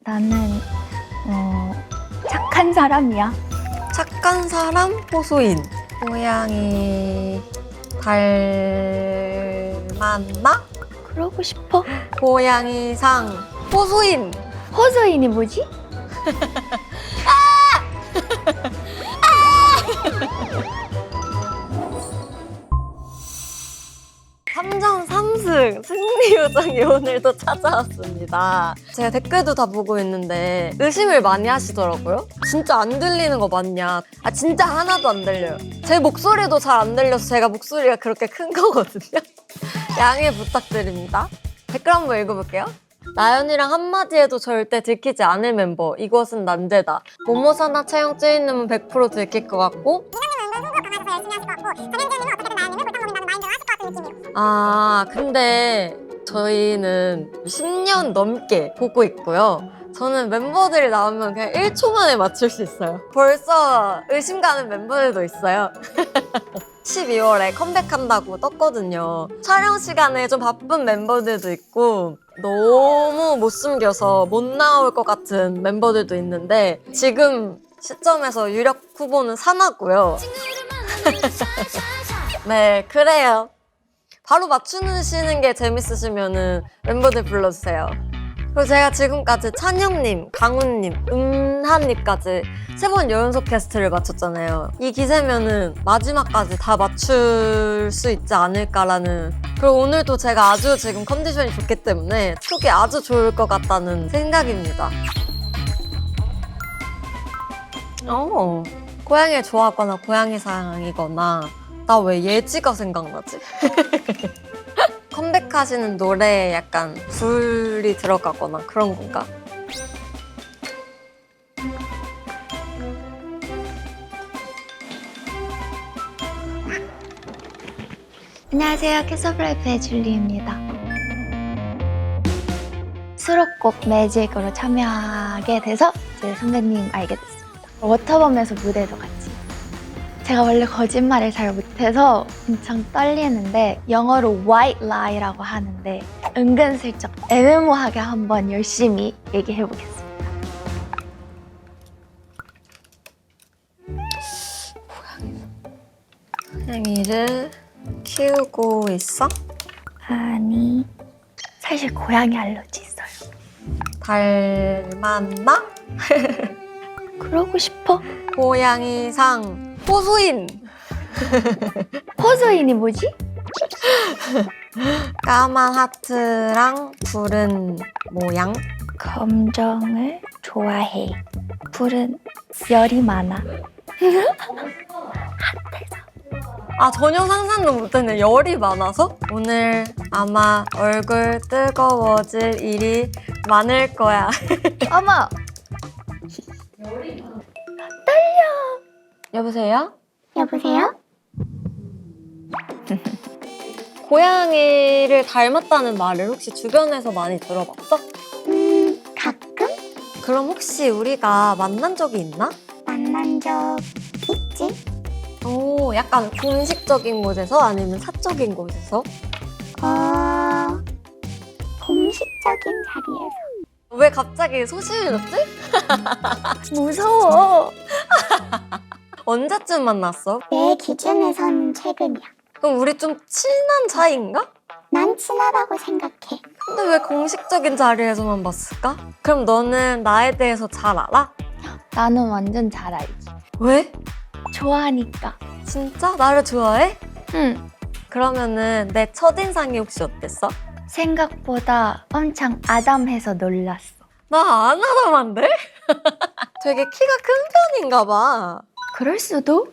나는 착한 사람이야. 착한 사람, 호소인. 고양이 닮았나? 그러고 싶어. 고양이상, 호소인. 호소인이 뭐지? 삼전 3승 승리 요정이 오늘도 찾아왔습니다. 제가 댓글도 다 보고 있는데 의심을 많이 하시더라고요. 진짜 안 들리는 거 맞냐? 아 진짜 하나도 안 들려요. 제 목소리도 잘 안 들려서 제가 목소리가 그렇게 큰 거거든요. 양해 부탁드립니다. 댓글 한번 읽어볼게요. 나연이랑 한마디 해도 절대 들키지 않을 멤버. 이것은 난제다. 모모사나 채영 쯔이님은 100% 들킬 것 같고 아 근데 저희는 10년 넘게 보고 있고요. 저는 멤버들이 나오면 그냥 1초 만에 맞출 수 있어요. 벌써 의심 가는 멤버들도 있어요. 12월에 컴백한다고 떴거든요. 촬영 시간에 좀 바쁜 멤버들도 있고 너무 못 숨겨서 못 나올 것 같은 멤버들도 있는데 지금 시점에서 유력 후보는 사나고요. 네, 그래요. 바로 맞추시는 게 재밌으시면은 멤버들 불러주세요. 그리고 제가 지금까지 찬영님, 강훈님, 은하님까지 3번 연속 게스트를 맞췄잖아요. 이 기세면은 마지막까지 다 맞출 수 있지 않을까라는. 그리고 오늘도 제가 아주 지금 컨디션이 좋기 때문에 촉이 아주 좋을 것 같다는 생각입니다. 고양이를 좋아하거나 고양이상이거나 나 왜 예지가 생각나지? 컴백하시는 노래에 약간 불이 들어가거나 그런 건가? 안녕하세요. 캐서브라이프의 줄리입니다. 수록곡 매직으로 참여하게 돼서 이제 선배님 알게 됐습니다. 워터밤에서 무대도 같이. 제가 원래 거짓말을 잘 못해서 엄청 떨리는데 영어로 white lie라고 하는데 은근슬쩍 애매모호하게 한번 열심히 얘기해 보겠습니다. 고양이를 키우고 있어? 아니, 사실 고양이 알러지 있어요. 닮았나? 그러고 싶어. 고양이상 호소인. 호소인이 뭐지? 까만 하트랑 푸른 모양. 검정을 좋아해. 불은 열이 많아. 아 전혀 상상도 못했네. 열이 많아서? 오늘 아마 얼굴 뜨거워질 일이 많을 거야. 어머! 여보세요? 여보세요? 고양이를 닮았다는 말을 혹시 주변에서 많이 들어봤어? 가끔 그럼 혹시 우리가 만난 적이 있나? 만난 적 있지? 오, 약간 공식적인 곳에서 아니면 사적인 곳에서? 공식적인 자리에서. 왜 갑자기 소심해졌지? 무서워. 언제쯤 만났어? 내 기준에선 최근이야. 그럼 우리 좀 친한 사이인가? 난 친하다고 생각해. 근데 왜 공식적인 자리에서만 봤을까? 그럼 너는 나에 대해서 잘 알아? 나는 완전 잘 알지. 왜? 좋아하니까. 진짜? 나를 좋아해? 응. 그러면은 내 첫인상이 혹시 어땠어? 생각보다 엄청 아담해서 놀랐어. 나 안 아담한데? 되게 키가 큰 편인가 봐. 그럴 수도?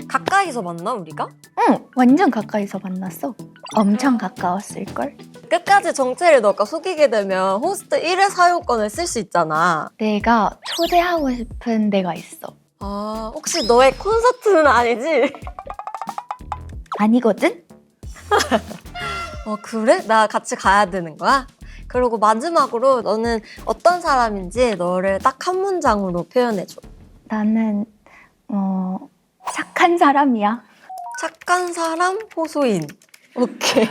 가까이서 만나 우리가? 응, 완전 가까이서 만났어. 엄청 가까웠을걸? 끝까지 정체를 너가 속이게 되면 호스트 1회 사용권을 쓸 수 있잖아. 내가 초대하고 싶은 데가 있어. 아, 혹시 너의 콘서트는 아니지? 아니거든? 그래? 나 같이 가야 되는 거야? 그리고 마지막으로 너는 어떤 사람인지 너를 딱 한 문장으로 표현해줘. 나는 착한 사람이야. 착한 사람, 호소인. 오케이.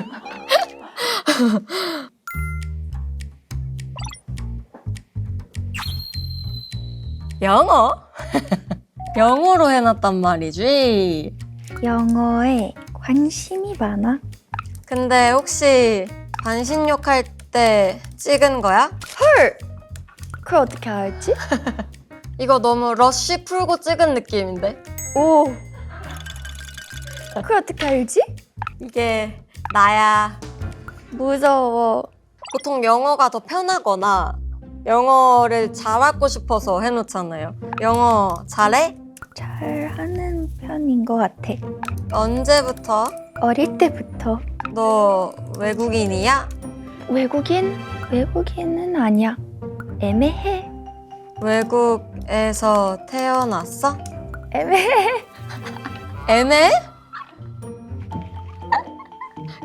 영어? 영어로 해놨단 말이지. 영어에 관심이 많아? 근데 혹시 반신욕 할 때 찍은 거야? 헐! 그걸 어떻게 알지? 이거 너무 러쉬 풀고 찍은 느낌인데? 오! 그걸 어떻게 알지? 이게 나야. 무서워. 보통 영어가 더 편하거나 영어를 잘하고 싶어서 해놓잖아요. 영어 잘해? 잘하는 편인 것 같아. 언제부터? 어릴 때부터. 너 외국인이야? 외국인은 아니야. 애매해. 외국에서 태어났어? 애매해. 애매해?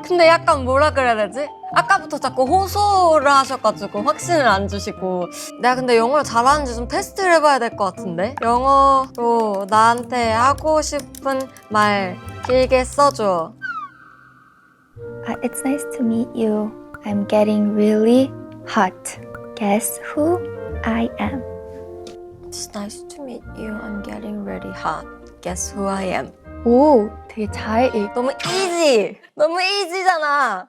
근데 약간 뭐라 그래야 되지? 아까부터 자꾸 호소를 하셔가지고 확신을 안 주시고 내가 근데 영어를 잘하는지 좀 테스트를 해봐야 될 것 같은데? 영어로 나한테 하고 싶은 말 길게 써줘. It's nice to meet you. I'm getting really hot. Guess who I am? It's nice to meet you. I'm getting really hot. Guess who I am? 오, 되게 잘 읽. 너무 easy! 너무 easy잖아.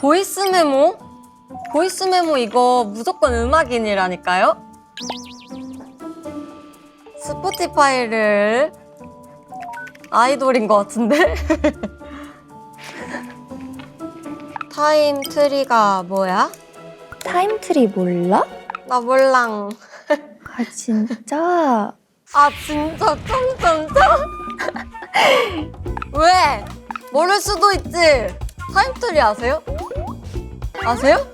보이스 메모? 보이스 메모 이거 무조건 음악인이라니까요? 스포티파이를 아이돌인 것 같은데? 타임 트리가 뭐야? 타임트리 몰라? 나 몰랑. 아, 진짜? 아 진짜 점점점? 왜? 모를 수도 있지. 타임트리 아세요? 아세요?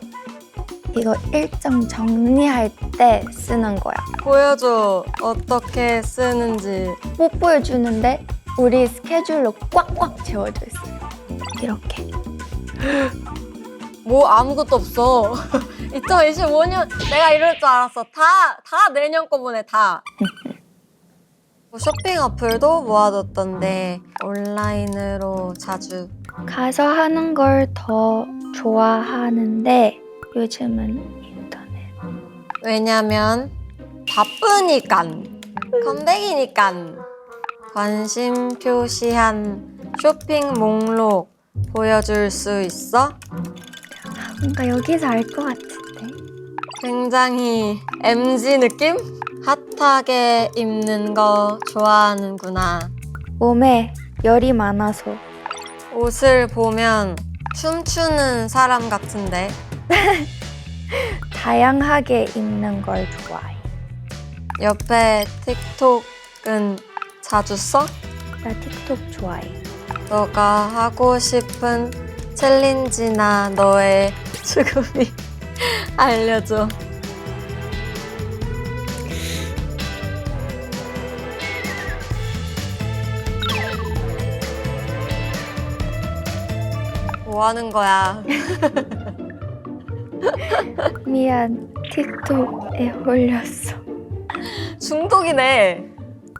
이거 일정 정리할 때 쓰는 거야. 보여줘. 어떻게 쓰는지. 못 보여주는데 우리 스케줄로 꽉꽉 채워져 있어요. 이렇게. 뭐 아무것도 없어. 2025년 내가 이럴 줄 알았어. 다 내년 거 보내 다. 뭐 쇼핑 어플도 모아뒀던데 온라인으로 자주. 가서 하는 걸 더 좋아하는데 요즘은 인터넷. 왜냐면 바쁘니깐. 컴백이니깐. 관심 표시한 쇼핑 목록 보여줄 수 있어? 뭔가 여기서 알 것 같은데. 굉장히 MG 느낌? 핫하게 입는 거 좋아하는구나. 몸에 열이 많아서. 옷을 보면 춤추는 사람 같은데. 다양하게 입는 걸 좋아해. 옆에 틱톡은 자주 써? 나 틱톡 좋아해. 너가 하고 싶은 챌린지나 너의 수금이 알려줘. 뭐 하는 거야? 미안, 틱톡에 홀렸어. 중독이네.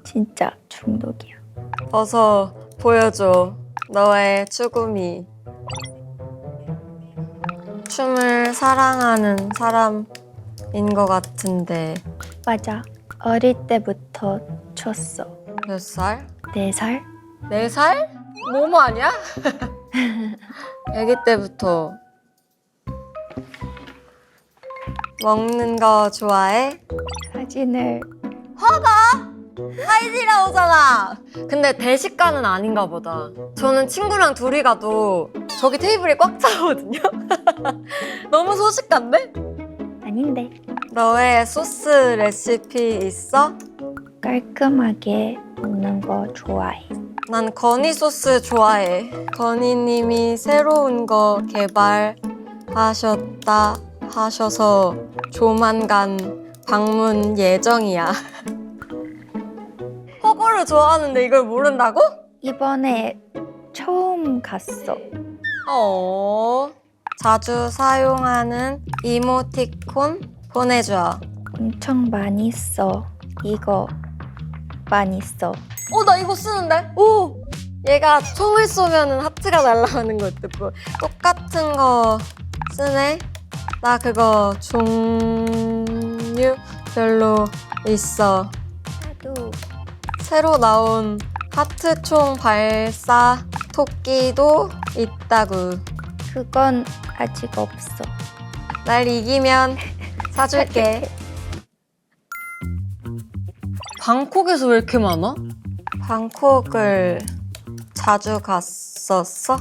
진짜 중독이야. 어서 보여줘. 너의 추구미. 춤을 사랑하는 사람인 것 같은데 맞아. 어릴 때부터 췄어. 몇 살? 4살? 4살? 뭐뭐 아니야? 아기 때부터 먹는 거 좋아해? 사진을 하이디라오잖아. 근데 대식가는 아닌가 보다. 저는 친구랑 둘이 가도 저기 테이블이 꽉 차거든요. 너무 소식간데? 아닌데. 너의 소스 레시피 있어? 깔끔하게 먹는 거 좋아해. 난 건이 소스 좋아해. 건이님이 새로운 거 개발하셨다 하셔서 조만간 방문 예정이야. 허거를 좋아하는데 이걸 모른다고? 이번에 처음 갔어. 자주 사용하는 이모티콘 보내줘. 엄청 많이 써. 이거 많이 써. 나 이거 쓰는데? 오! 얘가 총을 쏘면 하트가 날아가는 거 듣고 똑같은 거 쓰네? 나 그거 종류별로 있어. 나도. 새로 나온 하트총 발사 토끼도 있다구. 그건 아직 없어. 날 이기면 사줄게. 방콕에서 왜 이렇게 많아? 방콕을 자주 갔었어?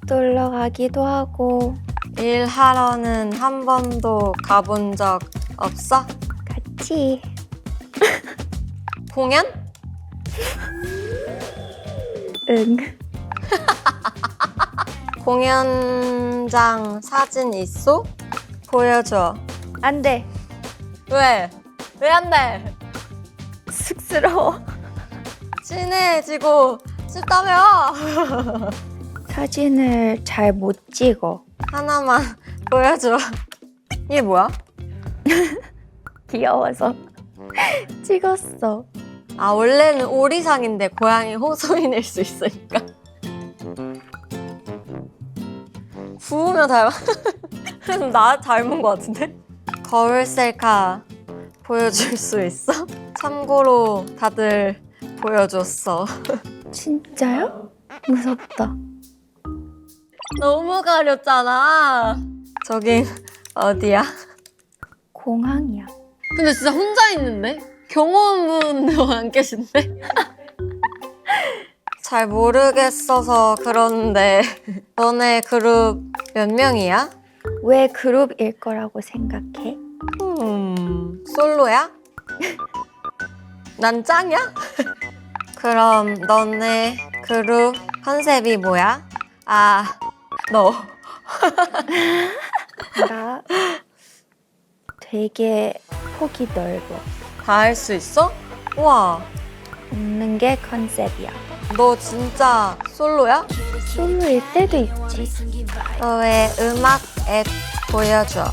놀러 가기도 하고 일하러는 한 번도 가본 적 없어? 같이. 공연? 응. 공연장 사진 있어? 보여줘. 안 돼. 왜? 왜 안 돼? 쑥스러워. 친해지고 싶다며? 사진을 잘 못 찍어. 하나만 보여줘. 이게 뭐야? 귀여워서 찍었어. 아, 원래는 오리상인데 고양이 호소인일 수 있으니까. 부으면 닮아. 그래서 나 닮은 것 같은데? 거울 셀카 보여줄 수 있어? 참고로 다들 보여줬어. 진짜요? 무섭다. 너무 가렸잖아. 저긴 어디야? 공항이야. 근데 진짜 혼자 있는데? 경호원분도 안 계신데? 잘 모르겠어서 그러는데 너네 그룹 몇 명이야? 왜 그룹일 거라고 생각해? 솔로야? 난 짱이야? 그럼 너네 그룹 컨셉이 뭐야? 아, 너. 나 되게 폭이 넓어. 다 할 수 있어? 우와, 웃는 게 컨셉이야. 너 진짜 솔로야? 솔로일 때도 있지. 너의 음악 앱 보여줘.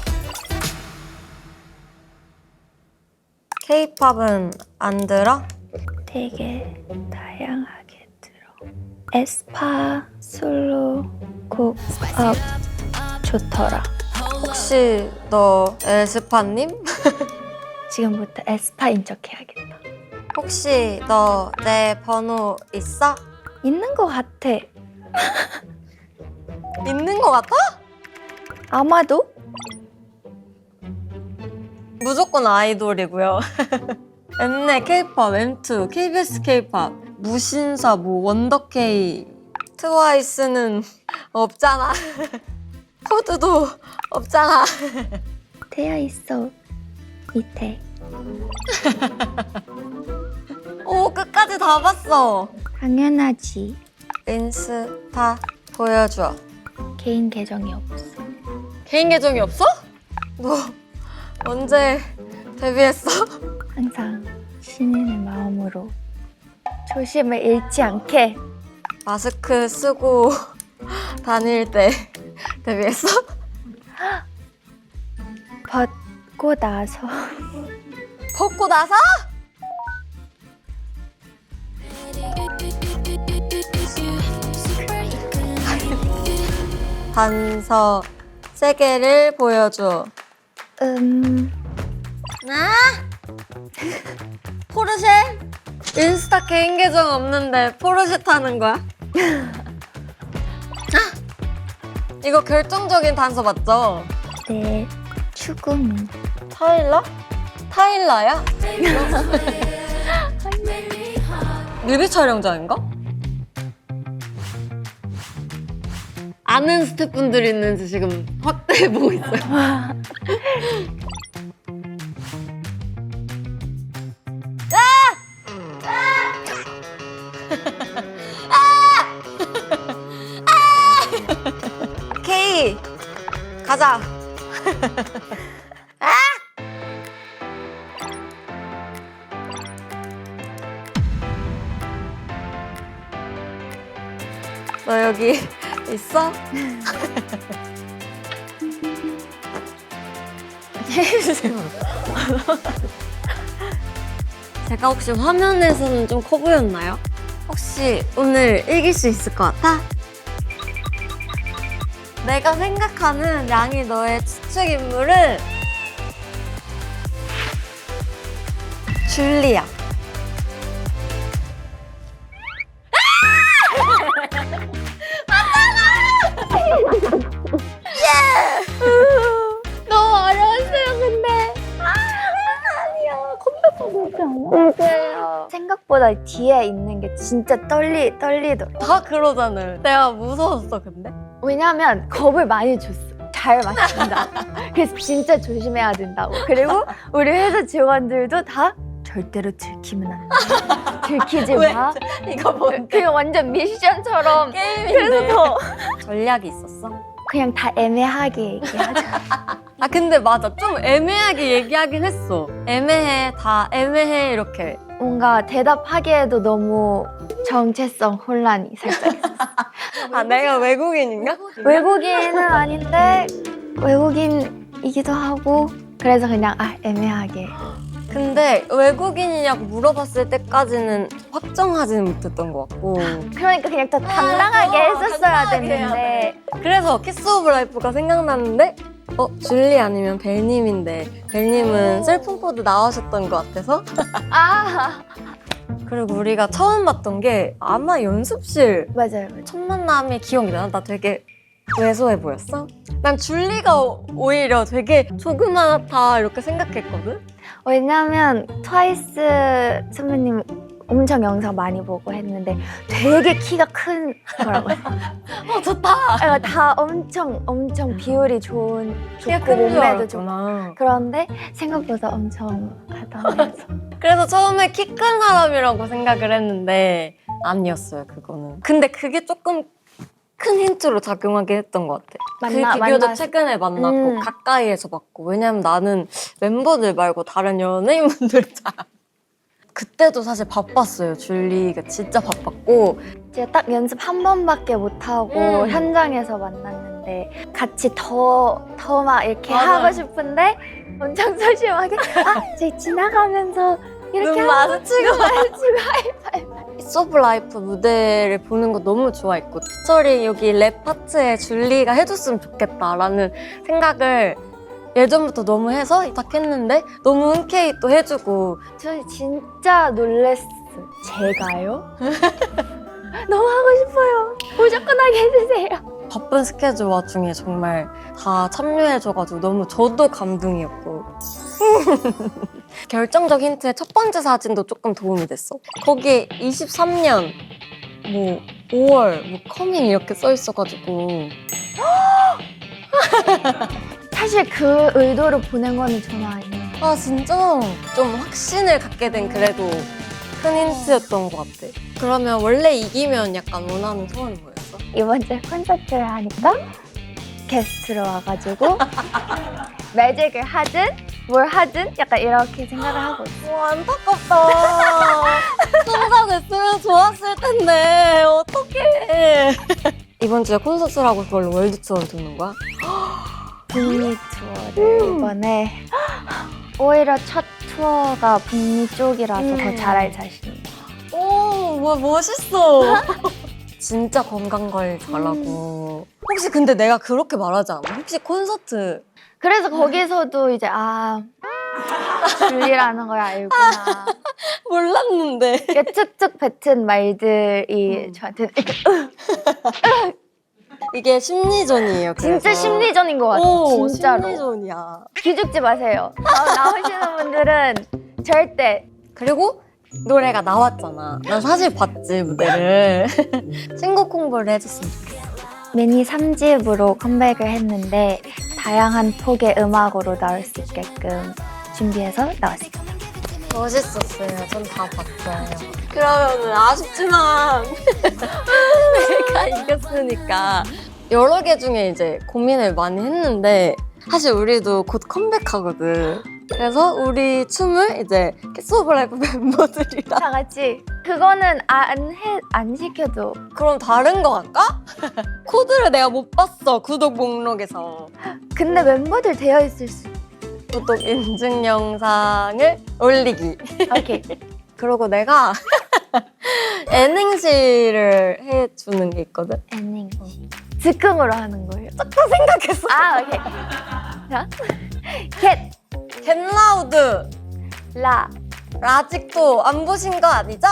K-팝은 안 들어? 되게 다양하게 들어. 에스파, 솔로, 곡, 팝 좋더라. 혹시 너 에스파님? 지금부터 에스파인 척 해야겠다. 혹시 너 내 번호 있어? 있는 거 같아. 있는 거 같아? 아마도? 무조건 아이돌이고요. 엠넷, K-팝, M2, KBS K-팝, 무신사, 뭐 원더케이, 트와이스는 없잖아. 코드도 없잖아. 되어 있어. 밑에. 오, 끝까지 다 봤어. 당연하지. 인스타 보여줘. 개인 계정이 없어. 개인 계정이 없어? 너 언제 데뷔했어? 항상 신인의 마음으로 초심을 잃지 않게. 마스크 쓰고 다닐 때 데뷔했어? 벗고 나서 벗고 나서? 단서 세 개를 보여줘. 아? 포르쉐? 인스타 개인 계정 없는데 포르쉐 타는 거야? 아! 이거 결정적인 단서 맞죠? 내 추구미. 타일라? 타일라야? 뮤비 촬영장인가? 아는 스태프분들이 있는지 지금 확대해보고 있어요. K 가자. 너 여기 있어? 해주세요. 제가 혹시 화면에서는 좀 커 보였나요? 혹시 오늘 이길 수 있을 것 같아? 내가 생각하는 양이 너의 추측 인물은 줄리아. 너무 어려웠어요, 근데. 아니야. 컴퓨터 보지 않아? 맞아요. 생각보다 뒤에 있는 게 진짜 떨리더라고. 다 그러잖아요. 내가 무서웠어, 근데. 왜냐면 겁을 많이 줬어. 잘 맞춘다. 그래서 진짜 조심해야 된다고. 그리고 우리 회사 직원들도 다 절대로 들키면 안 돼. 들키지 왜? 마. 이거 뭔데? 그게 완전 미션처럼. 게임인데. 그래서 더 전략이 있었어? 그냥 다 애매하게 얘기하자. 아 근데 맞아. 좀 애매하게 얘기하긴 했어. 애매해. 다 애매해. 이렇게. 뭔가 대답하기에도 너무 정체성 혼란이 살짝 있었어. 아 내가 외국인인가? 외국인은 아닌데 외국인이기도 하고 그래서 그냥 애매하게. 근데 외국인이냐고 물어봤을 때까지는 확정하지는 못했던 것 같고. 그러니까 그냥 더 당당하게 했었어야 당당하게 해야 됐는데. 그래서 키스 오브 라이프가 생각났는데 줄리 아니면 벨님인데 벨님은 셀프 코드 나오셨던 것 같아서. 그리고 우리가 처음 봤던 게 아마 연습실 맞아요. 첫 만남이 기억이 나. 나 되게 왜소해 보였어? 난 줄리가 오히려 되게 조그맣다 이렇게 생각했거든? 왜냐면 트와이스 선배님 엄청 영상 많이 보고 했는데 되게 키가 큰 거라고요. 좋다! 그러니까 다 엄청 비율이 좋고 키가 큰줄 몸매도 좋고 알았구나. 그런데 생각보다 엄청 하다면서. 그래서 처음에 키 큰 사람이라고 생각을 했는데 아니었어요, 그거는. 근데 그게 조금 큰 힌트로 작용하게 했던 것 같아. 그 비교도 최근에 만났고 가까이에서 봤고. 왜냐면 나는 멤버들 말고 다른 연예인분들 잘 그때도 사실 바빴어요. 줄리가 진짜 바빴고. 제가 딱 연습 한 번밖에 못 하고 현장에서 만났는데 같이 더 막 이렇게 맞아. 하고 싶은데 엄청 소심하게 저희 지나가면서 이렇게 눈 마주치고 하이파이브. 키스 오브 라이프 무대를 보는 거 너무 좋아했고 피처링 여기 랩 파트에 줄리가 해줬으면 좋겠다라는 생각을 예전부터 너무 해서 딱 했는데 너무 흔쾌히 또 해주고. 저 진짜 놀랬어요. 제가요? 너무 하고 싶어요. 무조건 하게 해주세요. 바쁜 스케줄 와중에 정말 다 참여해줘가지고 너무 저도 감동이었고. 결정적 힌트의 첫 번째 사진도 조금 도움이 됐어. 거기에 23년 뭐 5월 뭐 커밍 이렇게 써 있어가지고. 사실 그 의도로 보낸 거는 전혀 아니에요. 아 진짜 좀 확신을 갖게 된 그래도 큰 힌트였던 것 같아. 그러면 원래 이기면 약간 원하는 소원이 뭐였어? 이번 주에 콘서트를 하니까 게스트로 와가지고 매직을 하든 뭘 하든 약간 이렇게 생각을 하고 있어요. 와 안타깝다. 성사됐으면 좋았을 텐데 어떡해. 이번 주에 콘서트라고 그걸로 월드 투어를 도는 거야? 북미 투어를 이번에 오히려 첫 투어가 북미 쪽이라서 더 잘할 자신이. 오, 와 멋있어. 진짜 건강 관리 잘하고. 혹시 근데 내가 그렇게 말하지 않아? 혹시 콘서트 그래서 거기서도 이제 줄리라는 걸 알구나. 몰랐는데. 이게 툭툭 뱉은 말들이 저한테 이게 심리전이에요. 그래서. 진짜 심리전인 것 같아요. 오, 진짜로. 심리전이야. 기죽지 마세요. 다음 나오시는 분들은 절대. 그리고 노래가 나왔잖아. 난 사실 봤지 무대를. 신곡 홍보를 해줬으면 좋겠어. 미니 3집으로 컴백을 했는데 다양한 폭의 음악으로 나올 수 있게끔 준비해서 나왔습니다. 멋있었어요. 전 다 봤어요. 그러면은 아쉽지만 내가 이겼으니까 여러 개 중에 이제 고민을 많이 했는데 사실 우리도 곧 컴백하거든. 그래서 우리 춤을 이제 키스 오브 라이프 멤버들이랑 다 같이 그거는 안 시켜도 그럼 다른 거 할까? 코드를 내가 못 봤어. 구독 목록에서. 근데 멤버들 되어 있을 수. 구독 인증 영상을 올리기. 오케이. 그러고 내가 N행시를 해주는 게 있거든. N행시. 즉흥으로 하는 거예요. 또 생각했어. 아, 오케이. 자, 겟, 겟라우드. 라, 아직도 안 보신 거 아니죠?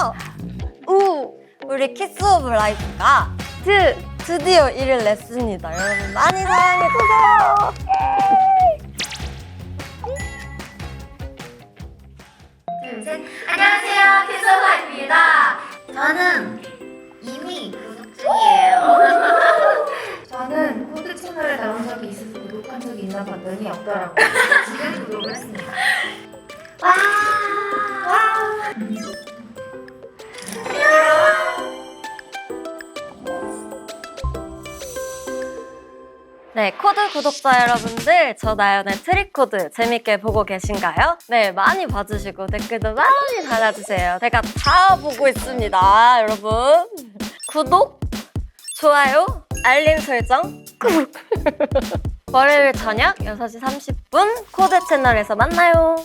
우, 우리 키스 오브 라이프가 드, 드디어 1을 냈습니다. 여러분 많이 사랑해주세요. 둘, 셋. 안녕하세요. 키스오브입니다. 저는 이미 구독 중이에요. 저는 코드 채널에 나온 적이 있어서 구독한 적이 있나 봤더니 없더라고요. 지금 구독을 했습니다. 와! 네, 코드 구독자 여러분들, 저 나연의 트리코드 재밌게 보고 계신가요? 네, 많이 봐주시고 댓글도 많이 달아주세요. 제가 다 보고 있습니다, 여러분. 구독, 좋아요, 알림 설정 꾹! 월요일 저녁 6시 30분 코드 채널에서 만나요.